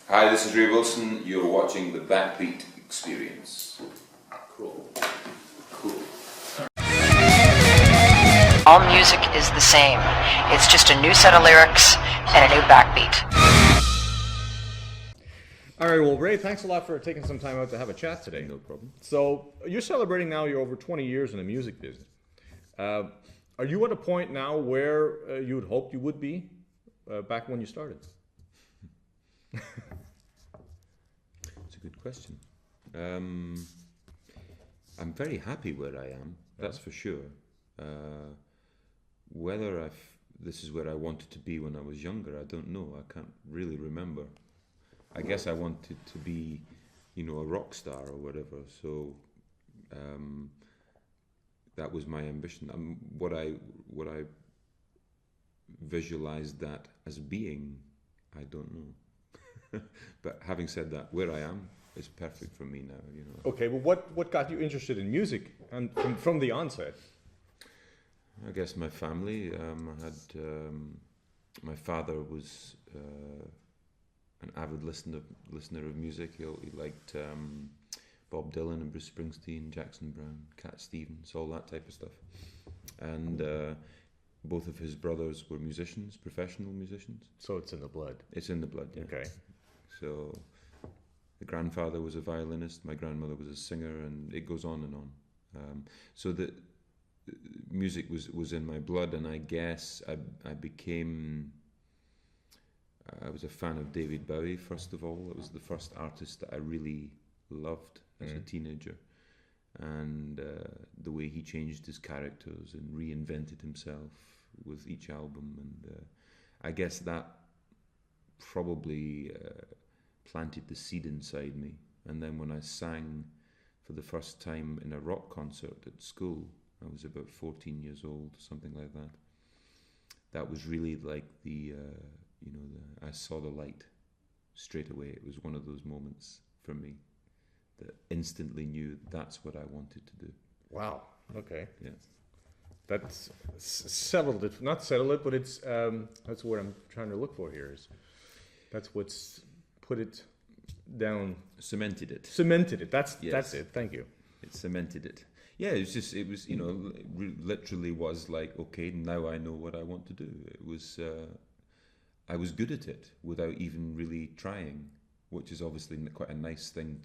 Hi, this is Ray Wilson. You're watching the Backbeat Experience. Cool. All music is the same. It's just a new set of lyrics and a new backbeat. All right, well, Ray, thanks a lot for taking some time out to have a chat today. No problem. So you're celebrating now, you're over 20 years in the music business. Are you at a point now where you would hoped you would be back when you started? It's a good question. I'm very happy where I am, that's for sure. Whether this is where I wanted to be when I was younger, I don't know. I can't really remember. I guess I wanted to be, a rock star or whatever. So that was my ambition. What I visualized that as being, I don't know. But having said that, where I am is perfect for me now. Okay, well, what got you interested in music and from the onset? I guess my family. I had my father was an avid listener of music. He liked Bob Dylan and Bruce Springsteen, Jackson Browne, Cat Stevens, all that type of stuff. And both of his brothers were musicians, professional musicians. So it's in the blood. It's in the blood, yeah. Okay. So the grandfather was a violinist, my grandmother was a singer, and it goes on and on. So the music was in my blood, and I guess I was a fan of David Bowie, first of all. It was the first artist that I really loved as a teenager. And the way he changed his characters and reinvented himself with each album. And I guess that probably planted the seed inside me. And then when I sang for the first time in a rock concert at school, I was about 14 years old, something like that. That was really like I saw the light straight away. It was one of those moments for me that instantly knew that's what I wanted to do. Wow. Okay. Yeah. That's settled it. Not settled it, but it's that's what I'm trying to look for here. That's what's put it down. Cemented it. Cemented it. That's it. Thank you. It cemented it. Yeah, it was literally was like, okay, now I know what I want to do. It was, I was good at it without even really trying, which is obviously quite a nice thing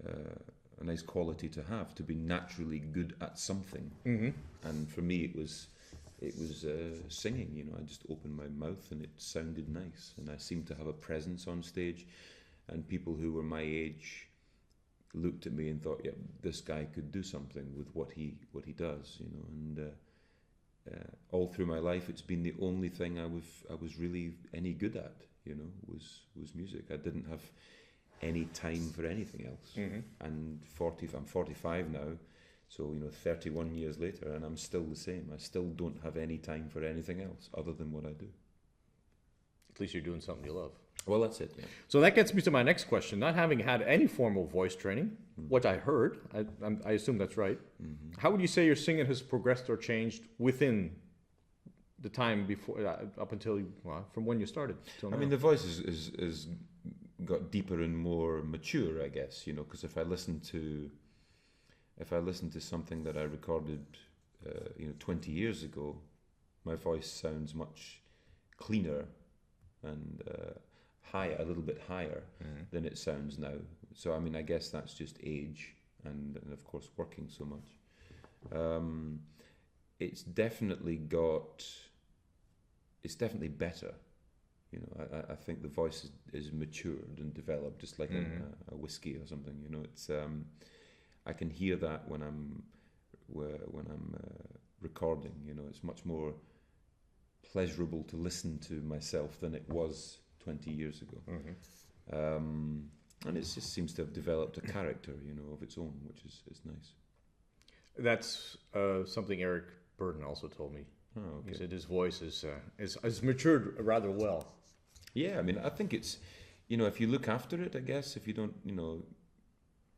a nice quality to have, to be naturally good at something. Mm-hmm. And for me, it was singing. I just opened my mouth and it sounded nice, and I seemed to have a presence on stage, and people who were my age looked at me and thought, yeah, this guy could do something with what he does, and all through my life, it's been the only thing I was really any good at, was music. I didn't have any time for anything else. Mm-hmm. And I'm 45 now, so 31 years later, and I'm still the same. I still don't have any time for anything else other than what I do. At least you're doing something you love. Well, that's it, yeah. So that gets me to my next question. Not having had any formal voice training, what I heard, I assume that's right. Mm-hmm. How would you say your singing has progressed or changed within the time before, up until from when you started till now? I mean, the voice is got deeper and more mature, I guess. Because if I listen to something that I recorded, 20 years ago, my voice sounds much cleaner and a little bit higher than it sounds now. So I mean, I guess that's just age and of course working so much. It's definitely better. I think the voice is matured and developed, just like a whiskey or something. It's I can hear that when I'm recording. It's much more pleasurable to listen to myself than it was 20 years ago. Mm-hmm. And it just seems to have developed a character, of its own, which is nice. That's something Eric Burden also told me. Oh, okay. He said his voice is matured rather well. Yeah, I mean, I think it's, if you look after it, I guess, if you don't,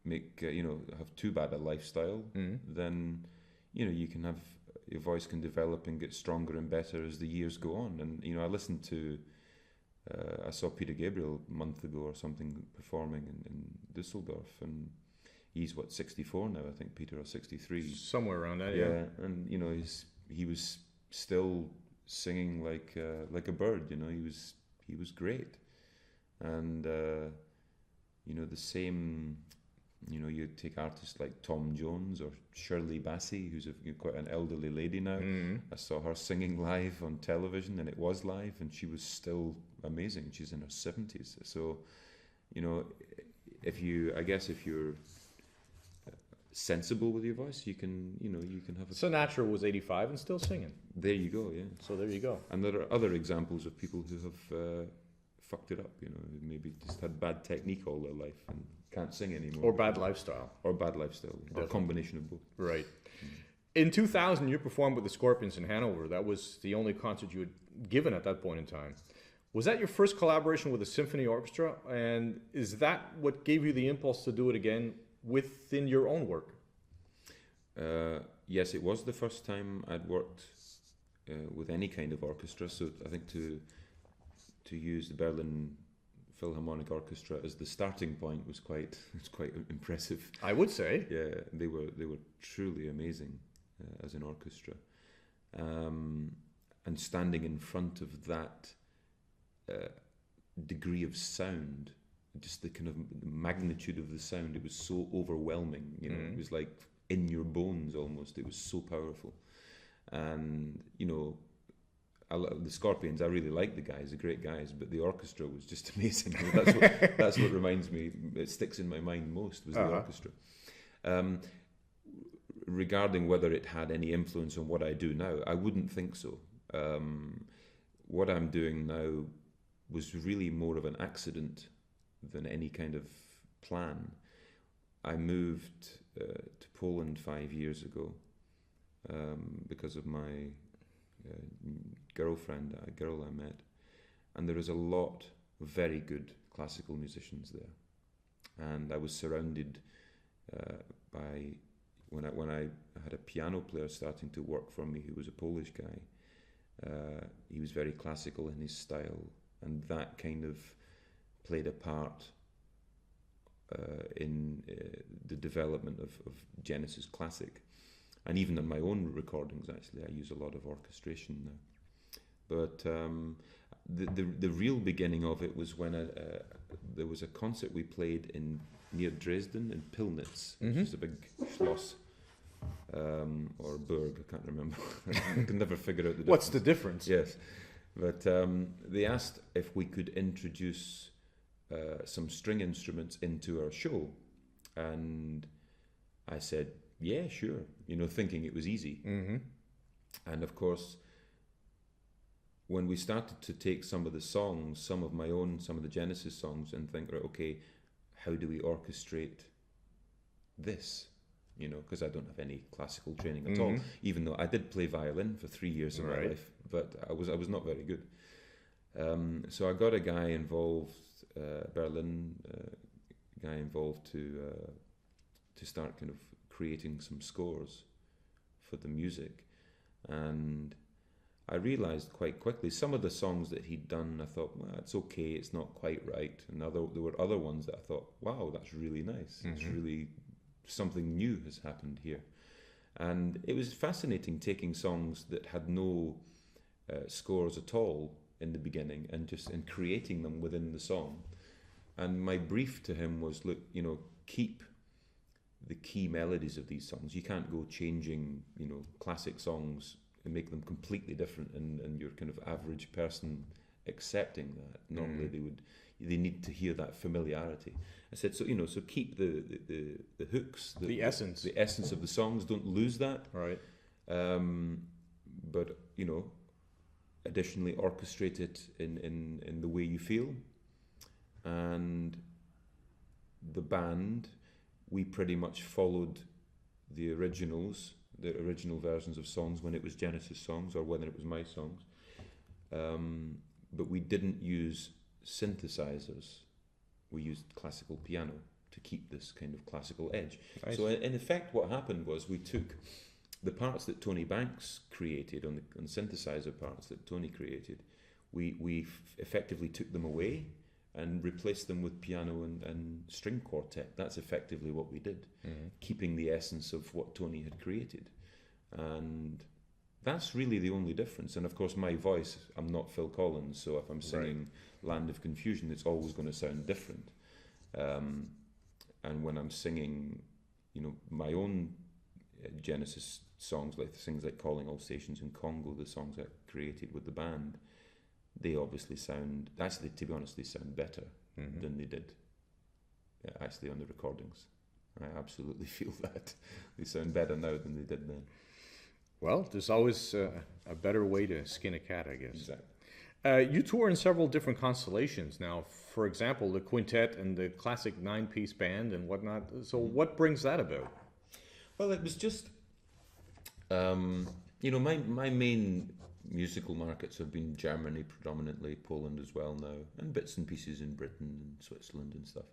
make, have too bad a lifestyle, then, you can have, your voice can develop and get stronger and better as the years go on. And, I listen to I saw Peter Gabriel a month ago or something performing in Düsseldorf, and he's what, 64 now, I think, Peter, or 63. Somewhere around that, yeah. And you know, he was still singing like a bird. You know, he was great, and you know, the same. You know, you take artists like Tom Jones or Shirley Bassey, who's quite an elderly lady now. I saw her singing live on television, and it was live, and she was still amazing. She's in her 70s. So, you know, if you're sensible with your voice, you can have a... Sinatra was 85 and still singing. There you go, yeah. So there you go. And there are other examples of people who have fucked it up, you know, who maybe just had bad technique all their life and can't sing anymore. Or bad lifestyle. Or bad lifestyle, or a combination of both. Right. In 2000, you performed with the Scorpions in Hanover. That was the only concert you had given at that point in time. Was that your first collaboration with a symphony orchestra? And is that what gave you the impulse to do it again within your own work? Yes, it was the first time I'd worked with any kind of orchestra. So I think to use the Berlin Philharmonic Orchestra as the starting point was quite impressive. I would say. Yeah, they were truly amazing as an orchestra, and standing in front of that degree of sound, just the kind of magnitude of the sound, it was so overwhelming. You know, it was like in your bones almost. It was so powerful, and you know. The Scorpions, I really like the guys, they're great guys, but the orchestra was just amazing. That's what reminds me, it sticks in my mind most, was the orchestra. Regarding whether it had any influence on what I do now, I wouldn't think so. What I'm doing now was really more of an accident than any kind of plan. I moved to Poland 5 years ago because of my girlfriend, a girl I met, and there is a lot of very good classical musicians there, and I was surrounded by when I had a piano player starting to work for me who was a Polish guy. He was very classical in his style, and that kind of played a part in the development of Genesis Classic. And even on my own recordings, actually, I use a lot of orchestration now. But the real beginning of it was when there was a concert we played near Dresden in Pillnitz, which is a big schloss, or burg, I can't remember. I can never figure out the difference. What's the difference? Yes. But they asked if we could introduce some string instruments into our show. And I said, yeah, sure, you know, thinking it was easy. And of course, when we started to take some of the songs, some of the Genesis songs, and think, right, okay, how do we orchestrate this? You know, because I don't have any classical training at all, even though I did play violin for 3 years of my life, but I was not very good. So I got a guy involved, Berlin guy involved to start kind of creating some scores for the music, and I realized quite quickly some of the songs that he'd done, I thought, well, it's okay, it's not quite right, and there were other ones that I thought, wow, that's really nice. It's really something new has happened here. And it was fascinating taking songs that had no scores at all in the beginning and creating them within the song. And my brief to him was, look, you know, keep the key melodies of these songs. You can't go changing, you know, classic songs and make them completely different, and your kind of average person accepting that. Normally they need to hear that familiarity. I said, so, you know, so keep the hooks, the essence of the songs. Don't lose that. Right. But you know, additionally orchestrate it in the way you feel. And the band, we pretty much followed the original versions of songs when it was Genesis songs or whether it was my songs. But we didn't use synthesizers. We used classical piano to keep this kind of classical edge. Nice. So in effect, what happened was we took the parts that Tony Banks created on the synthesizer parts that Tony created. we effectively took them away and replaced them with piano and string quartet. That's effectively what we did, keeping the essence of what Tony had created. And that's really the only difference. And of course, my voice, I'm not Phil Collins, so if I'm singing Land of Confusion, it's always going to sound different. And when I'm singing, you know, my own Genesis songs, like things like Calling All Stations in Congo, the songs I created with the band, they obviously sound, actually, to be honest, they sound better than they did actually on the recordings. I absolutely feel that. They sound better now than they did then. Well, there's always a better way to skin a cat, I guess. Exactly. You tour in several different constellations now. For example, the quintet and the classic 9-piece band and whatnot. So what brings that about? Well, it was just, you know, my main musical markets have been Germany predominantly, Poland as well now, and bits and pieces in Britain and Switzerland and stuff.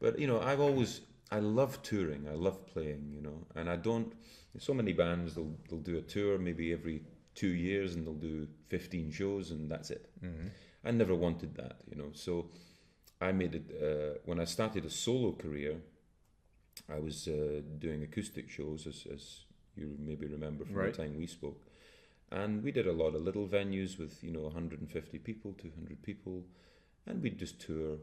But, you know, I love touring, I love playing, you know, and I don't, so many bands, they'll do a tour maybe every 2 years and they'll do 15 shows and that's it. I never wanted that, you know, so I made it, when I started a solo career, I was doing acoustic shows, as you maybe remember from the time we spoke. And we did a lot of little venues with, you know, 150 people, 200 people, and we'd just tour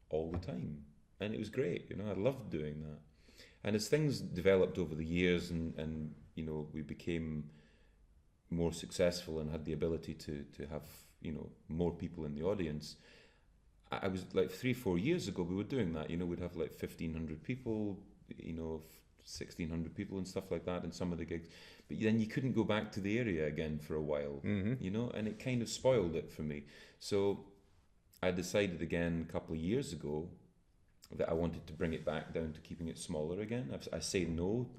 all the time. And it was great, you know, I loved doing that. And as things developed over the years and you know, we became more successful and had the ability to have, you know, more people in the audience, I was like 3-4 years ago, we were doing that, you know, we'd have like 1,500 people, you know, 1,600 people and stuff like that in some of the gigs. But then you couldn't go back to the area again for a while, you know, and it kind of spoiled it for me. So I decided again a couple of years ago that I wanted to bring it back down to keeping it smaller again. I say no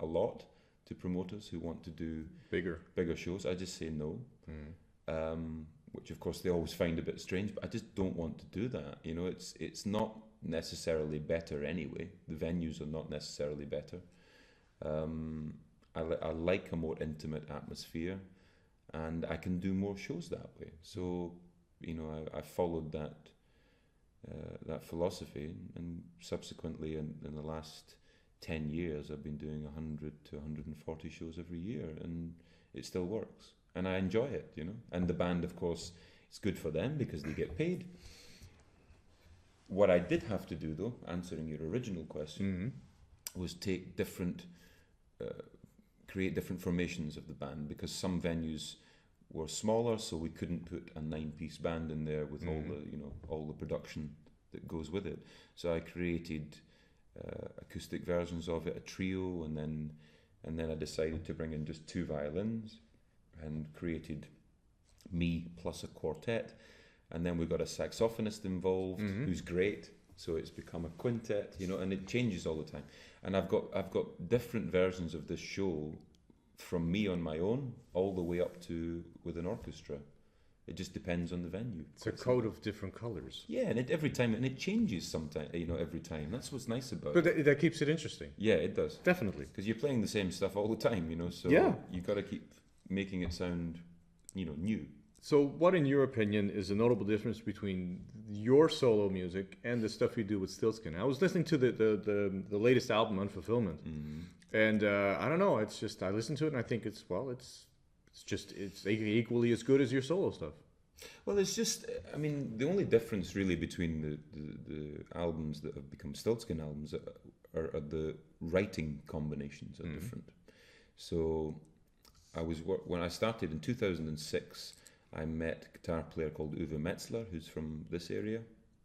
a lot to promoters who want to do bigger shows. I just say no, which of course they always find a bit strange, but I just don't want to do that. You know, it's not necessarily better anyway. The venues are not necessarily better. I like a more intimate atmosphere, and I can do more shows that way. So, you know, I followed that philosophy, and subsequently in the last 10 years I've been doing 100 to 140 shows every year, and it still works, and I enjoy it, you know. And the band, of course, it's good for them because they get paid. What I did have to do, though, answering your original question, was take create different formations of the band, because some venues were smaller, so we couldn't put a 9-piece band in there with all the production that goes with it. So I created acoustic versions of it, a trio, and then I decided to bring in just 2 violins, and created me plus a quartet, and then we got a saxophonist involved who's great. So it's become a quintet, you know, and it changes all the time. And I've got different versions of this show from me on my own all the way up to with an orchestra. It just depends on the venue. It's a coat of different colors. Yeah, and every time, and it changes sometimes, you know, every time. That's what's nice about it. But that keeps it interesting. Yeah, it does. Definitely. Because you're playing the same stuff all the time, you know, so you got to keep making it sound, you know, new. So what, in your opinion, is the notable difference between your solo music and the stuff you do with Stiltskin? I was listening to the latest album, Unfulfillment, and I don't know. It's just I listen to it and I think it's equally as good as your solo stuff. Well, it's just, I mean, the only difference really between the albums that have become Stiltskin albums are the writing combinations are different. So when I started in 2006. I met a guitar player called Uwe Metzler, who's from this area.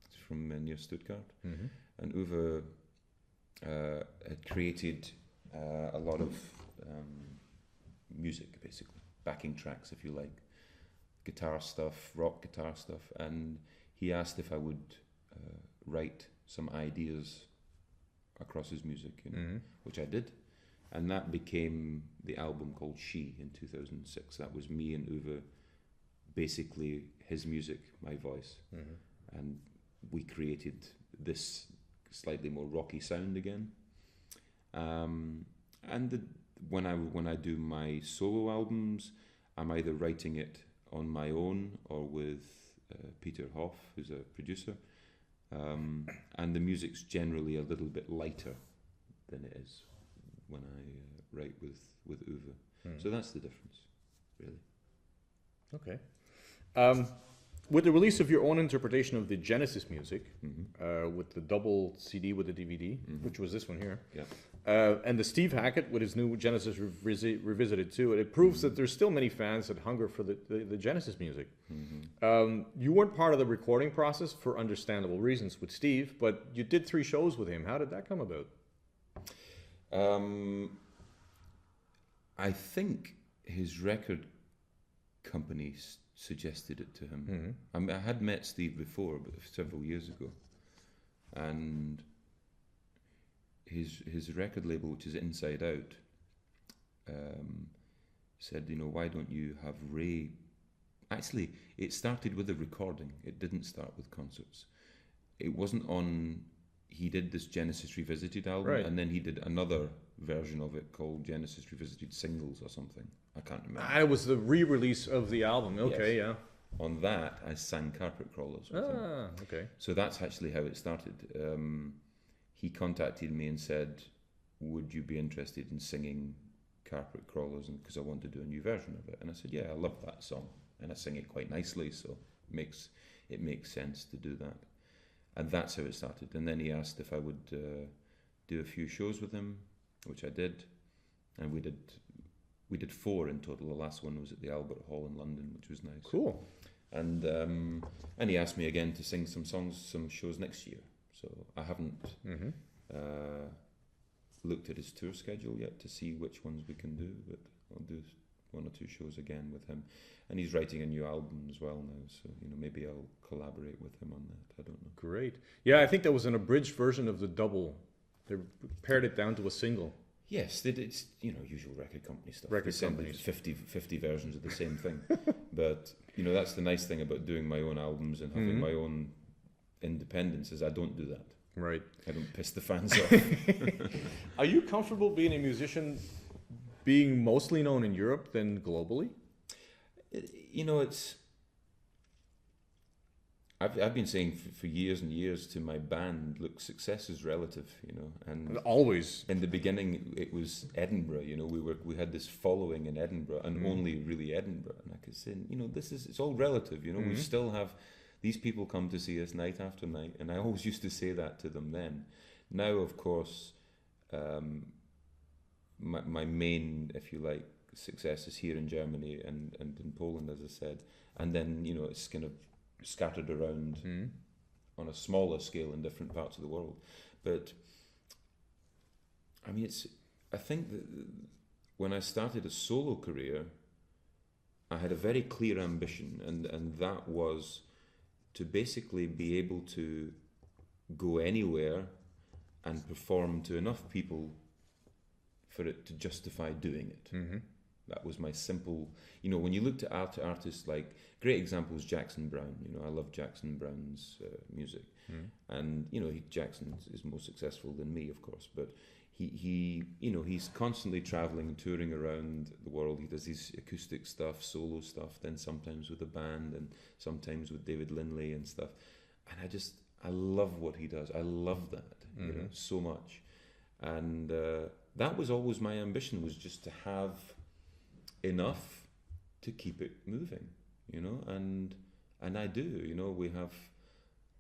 He's from near Stuttgart. And Uwe had created a lot of music, basically, backing tracks, if you like, guitar stuff, rock guitar stuff. And he asked if I would write some ideas across his music, you know, which I did. And that became the album called She in 2006. That was me and Uwe, basically his music, my voice, and we created this slightly more rocky sound again. And when I do my solo albums, I'm either writing it on my own or with Peter Hoff, who's a producer, and the music's generally a little bit lighter than it is when I write with Uwe. So that's the difference, really. Okay. With the release of your own interpretation of the Genesis music, with the double CD with the DVD, which was this one here, and the Steve Hackett with his new Genesis Revisited too, it proves that there's still many fans that hunger for the Genesis music. You weren't part of the recording process for understandable reasons with Steve, but you did 3 shows with him. How did that come about? I think his record company suggested it to him. I mean, I had met Steve before, but several years ago, and his record label, which is Inside Out, said, you know, why don't you have Ray? Actually, it started with a recording. It didn't start with concerts. It wasn't on. He did this Genesis Revisited album, and then he did another version of it called Genesis Revisited Singles or something. I can't remember. It was the re-release of the album. Okay, yes. Yeah. On that, I sang Carpet Crawlers with him. Okay. So that's actually how it started. He contacted me and said, would you be interested in singing Carpet Crawlers? Because I want to do a new version of it. And I said, yeah, I love that song. And I sing it quite nicely, so it makes sense to do that. And that's how it started. And then he asked if I would do a few shows with him, which I did. And we did 4 in total. The last one was at the Albert Hall in London, which was nice. Cool. And he asked me again to sing some shows next year. So I haven't looked at his tour schedule yet to see which ones we can do, but I'll do 1 or 2 shows again with him. And he's writing a new album as well now, so maybe I'll collaborate with him on that. I don't know. Great. Yeah, I think that was an abridged version of the double. They pared it down to a single. Yes, it's usual record company stuff. Record they send companies. 50 versions of the same thing. But that's the nice thing about doing my own albums and having my own independence is I don't do that. Right. I don't piss the fans off. Are you comfortable being a musician, being mostly known in Europe than globally? I've been saying for years and years to my band, look, success is relative, and always. In the beginning, it was Edinburgh. We had this following in Edinburgh, and only really Edinburgh. And I could say, it's all relative. We still have these people come to see us night after night, and I always used to say that to them then. Now, of course, my main, if you like, success is here in Germany and in Poland, as I said, and then it's kind of scattered around on a smaller scale in different parts of the world. But I mean, I think that when I started a solo career, I had a very clear ambition, and that was to basically be able to go anywhere and perform to enough people for it to justify doing it. That was my simple, when you looked at artists like, great examples, Jackson Browne. I love Jackson Browne's music. And, Jackson is more successful than me, of course, but he's constantly traveling and touring around the world. He does his acoustic stuff, solo stuff, then sometimes with a band and sometimes with David Lindley and stuff. And I love what he does. I love that, so much. And that was always my ambition, was just to have enough to keep it moving, and I do.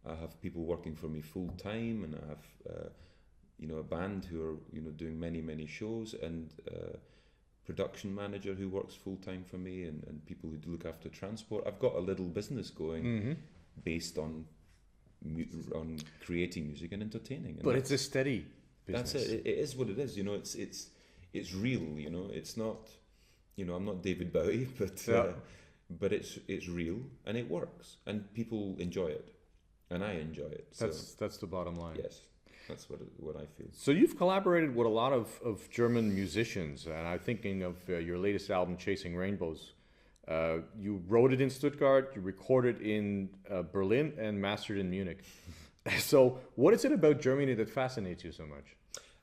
I have people working for me full time, and I have a band who are doing many shows, and production manager who works full time for me, and people who look after transport. I've got a little business going based on creating music and entertaining. And but it's a steady business. That's it. It is what it is. It's real. It's not. I'm not David Bowie, but it's real and it works and people enjoy it, and I enjoy it. That's the bottom line. Yes, that's what I feel. So you've collaborated with a lot of German musicians, and I'm thinking of your latest album, Chasing Rainbows. You wrote it in Stuttgart, you recorded in Berlin, and mastered in Munich. So what is it about Germany that fascinates you so much?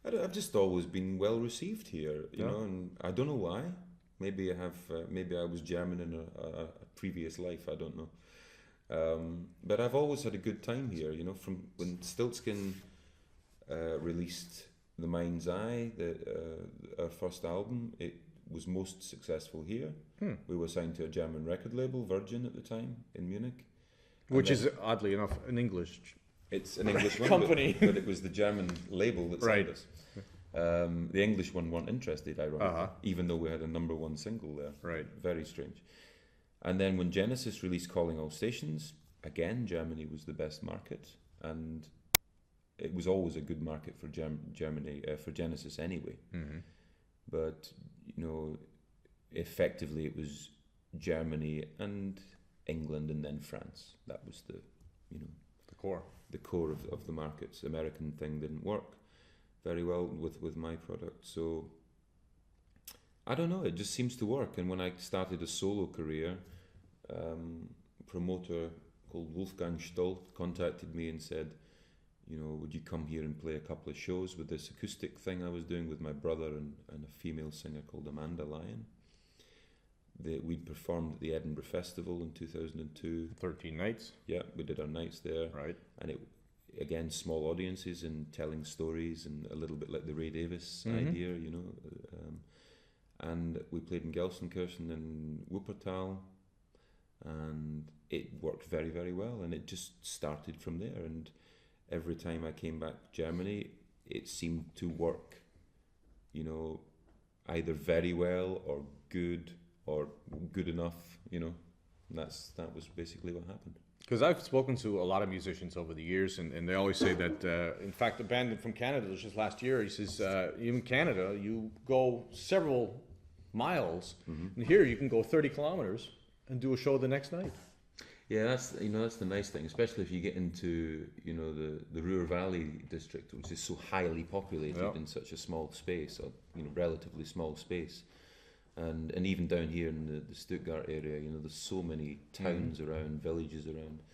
I've just always been well received here, and I don't know why. Maybe I was German in a previous life. I don't know. But I've always had a good time here, you know, from when Stiltskin released The Mind's Eye, our first album, it was most successful here. We were signed to a German record label, Virgin at the time, in Munich. Which is, oddly enough, an English... It's an English one, company. but it was the German label that signed us. The English one weren't interested, ironically, even though we had a #1 single there. Right. Very strange. And then when Genesis released Calling All Stations, again, Germany was the best market, and it was always a good market for Germany, for Genesis anyway. But, you know, effectively it was Germany and England and then France. That was the, you know... the core of the markets. The American thing didn't work very well with my product. So I don't know, it just seems to work. And when I started a solo career, a promoter called Wolfgang Stoll contacted me and said, you know, would you come here and play a couple of shows with this acoustic thing I was doing with my brother and a female singer called Amanda Lyon. We'd performed at the Edinburgh Festival in 2002. 13 nights. Yeah, we did our nights there. Right. And it, again, small audiences and telling stories, and a little bit like the Ray Davis idea, you know. And we played in Gelsenkirchen and Wuppertal, and it worked very, very well. And it just started from there. And every time I came back to Germany, it seemed to work, you know, either very well or good or good enough, you know. And that was basically what happened. Because I've spoken to a lot of musicians over the years, and they always say that, in fact, a band from Canada, it was just last year, he says, in Canada, you go several miles, and here you can go 30 kilometers and do a show the next night. Yeah, that's the nice thing, especially if you get into, you know, the Ruhr Valley district, which is so highly populated in such a small space, or, you know, relatively small space. And even down here in the Stuttgart area, you know, there's so many towns around, villages around,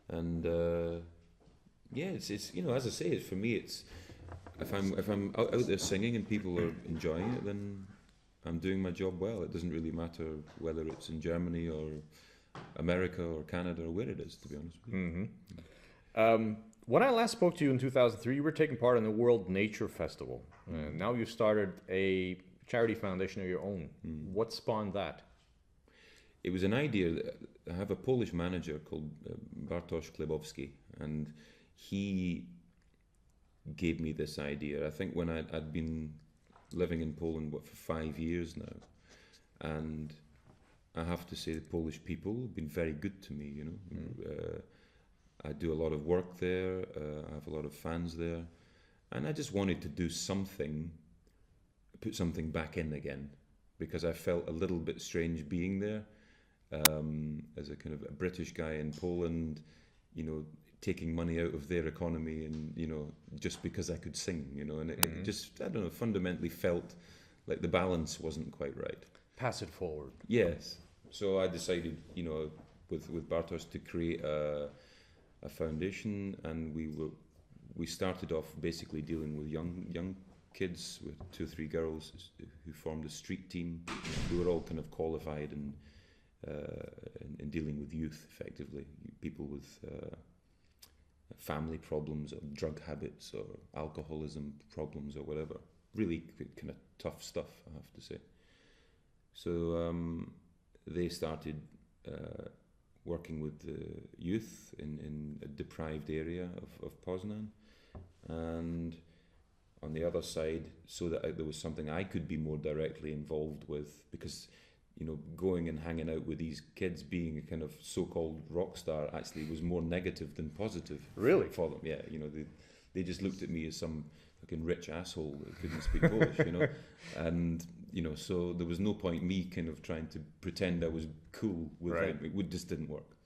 and yeah, it's you know, as I say, for me, it's if I'm out there singing and people are enjoying it, then I'm doing my job well. It doesn't really matter whether it's in Germany or America or Canada or where it is, to be honest with you. When I last spoke to you in 2003, you were taking part in the World Nature Festival. Now you've started a charity foundation of your own. What spawned that? It was an idea. I have a Polish manager called Bartosz Klebowski, and he gave me this idea. I think when I'd been living in Poland for 5 years now, and I have to say the Polish people have been very good to me, you know. I do a lot of work there, I have a lot of fans there, and I just wanted to do something, put something back in again, because I felt a little bit strange being there as a kind of a British guy in Poland, you know, taking money out of their economy, and, you know, just because I could sing, you know, and it just, I don't know, fundamentally felt like the balance wasn't quite right. Pass it forward. Yes. So I decided, you know, with Bartosz to create a foundation, and we started off basically dealing with young kids, with 2 or 3 girls who formed a street team, who were all kind of qualified in dealing with youth, effectively, people with family problems or drug habits or alcoholism problems or whatever. Really kind of tough stuff, I have to say. So they started working with the youth in a deprived area of Poznan, and on the other side, so that there was something I could be more directly involved with, because, you know, going and hanging out with these kids, being a kind of so-called rock star, actually was more negative than positive. Really? For them, yeah. You know, they just looked at me as some fucking rich asshole that couldn't speak Polish, you know, and, you know, so there was no point me kind of trying to pretend I was cool with them. It just didn't work.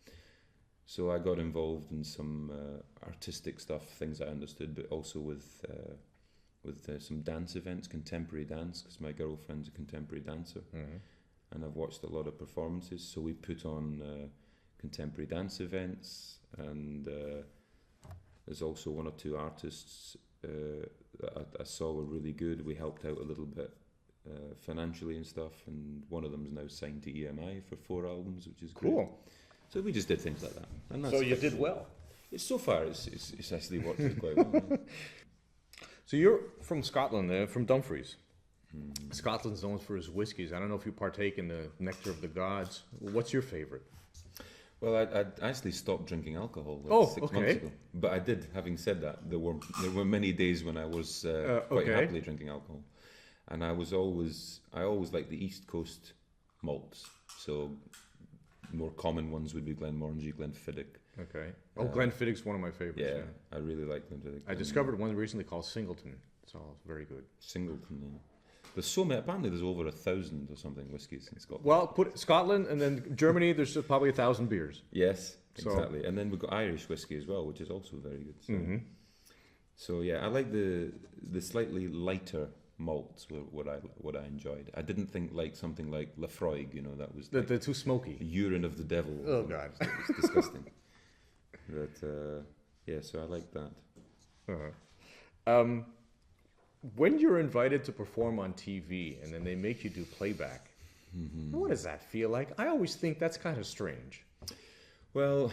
So I got involved in some artistic stuff, things I understood, but also with some dance events, contemporary dance, because my girlfriend's a contemporary dancer, and I've watched a lot of performances. So we put on contemporary dance events, and there's also 1 or 2 artists that I saw were really good. We helped out a little bit financially and stuff, and one of them is now signed to EMI for 4 albums, which is great. Cool. So we just did things like that. And So you did well. It's so far, it's actually worked out quite well. Yeah. So you're from Scotland, from Dumfries. Scotland's known for its whiskies. I don't know if you partake in the nectar of the gods. What's your favorite? Well, I actually stopped drinking alcohol like 6 months ago. But I did. Having said that, there were many days when I was quite happily drinking alcohol, and I always liked the East Coast malts. So more common ones would be Glenmorangie, Glenfiddich. Okay. Glenfiddich's one of my favorites. Yeah, I really like Glenfiddich. I discovered one recently called Singleton. It's all very good. Singleton. Yeah. There's so many. Apparently, there's over 1,000 or something whiskies in Scotland. Well, put Scotland and then Germany. There's probably 1,000 beers. Yes, exactly. And then we've got Irish whiskey as well, which is also very good. So, so yeah, I like the slightly lighter malts. What I enjoyed. I didn't think like something like Lafroig. You know, that was like they're too smoky. The urine of the devil. Oh God, it was disgusting. But yeah, so I like that. When you're invited to perform on TV and then they make you do playback, what does that feel like? I always think that's kind of strange. Well,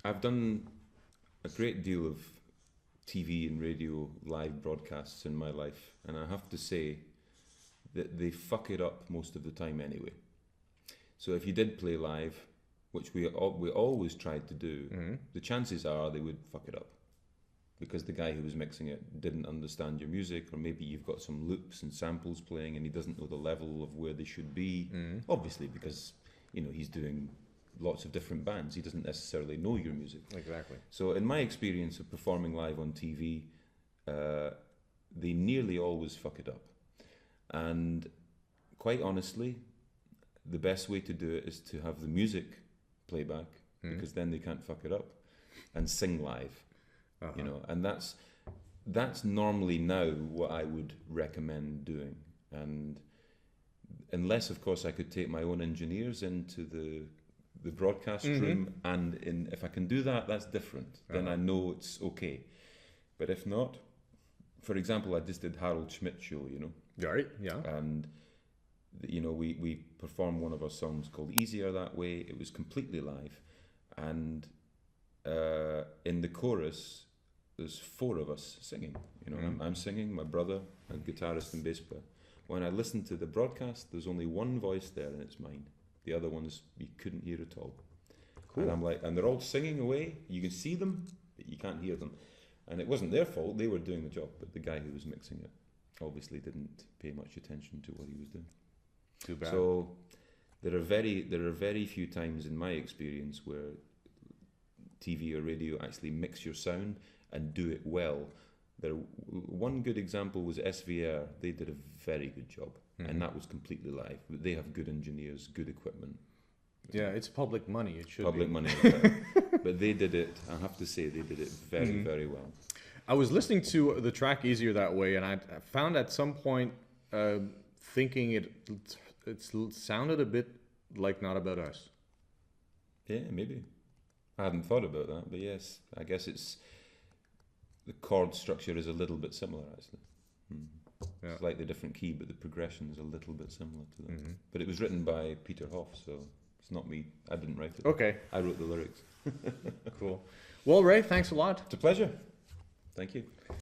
I've done a great deal of TV and radio live broadcasts in my life, and I have to say that they fuck it up most of the time anyway. So if you did play live, which we always tried to do, the chances are they would fuck it up. Because the guy who was mixing it didn't understand your music, or maybe you've got some loops and samples playing and he doesn't know the level of where they should be. Obviously, because he's doing lots of different bands. He doesn't necessarily know your music. Exactly. So in my experience of performing live on TV, they nearly always fuck it up. And quite honestly, the best way to do it is to have the music playback, because then they can't fuck it up, and sing live. And that's normally now what I would recommend doing. And unless, of course, I could take my own engineers into the broadcast room, and if I can do that, that's different. Then I know it's okay. But if not, for example, I just did Harold Schmidt show, Right, yeah. And we performed one of our songs called Easier That Way. It was completely live, and in the chorus there's 4 of us singing. I'm singing, my brother and guitarist and bass player. When I listen to the broadcast, there's only one voice there, and it's mine. The other ones you couldn't hear at all. Cool. And I'm like, and they're all singing away. You can see them, but you can't hear them. And it wasn't their fault; they were doing the job. But the guy who was mixing it obviously didn't pay much attention to what he was doing. Too bad. So there are very few times in my experience where TV or radio actually mix your sound and do it well. One good example was SVR. They did a very good job, and that was completely live. But they have good engineers, good equipment. Yeah, it's public money. It should public be. money. But they did it. I have to say, they did it very, very well. I was listening to the track "Easier That Way," and I found at some point thinking it sounded a bit like "Not About Us." Yeah, maybe. I hadn't thought about that, but yes, I guess the chord structure is a little bit similar, actually. Yeah. Slightly different key, but the progression is a little bit similar to that. But it was written by Peter Hoff, so it's not me. I didn't write it. Okay. I wrote the lyrics. Cool. Well, Ray, thanks a lot. It's a pleasure. Thank you.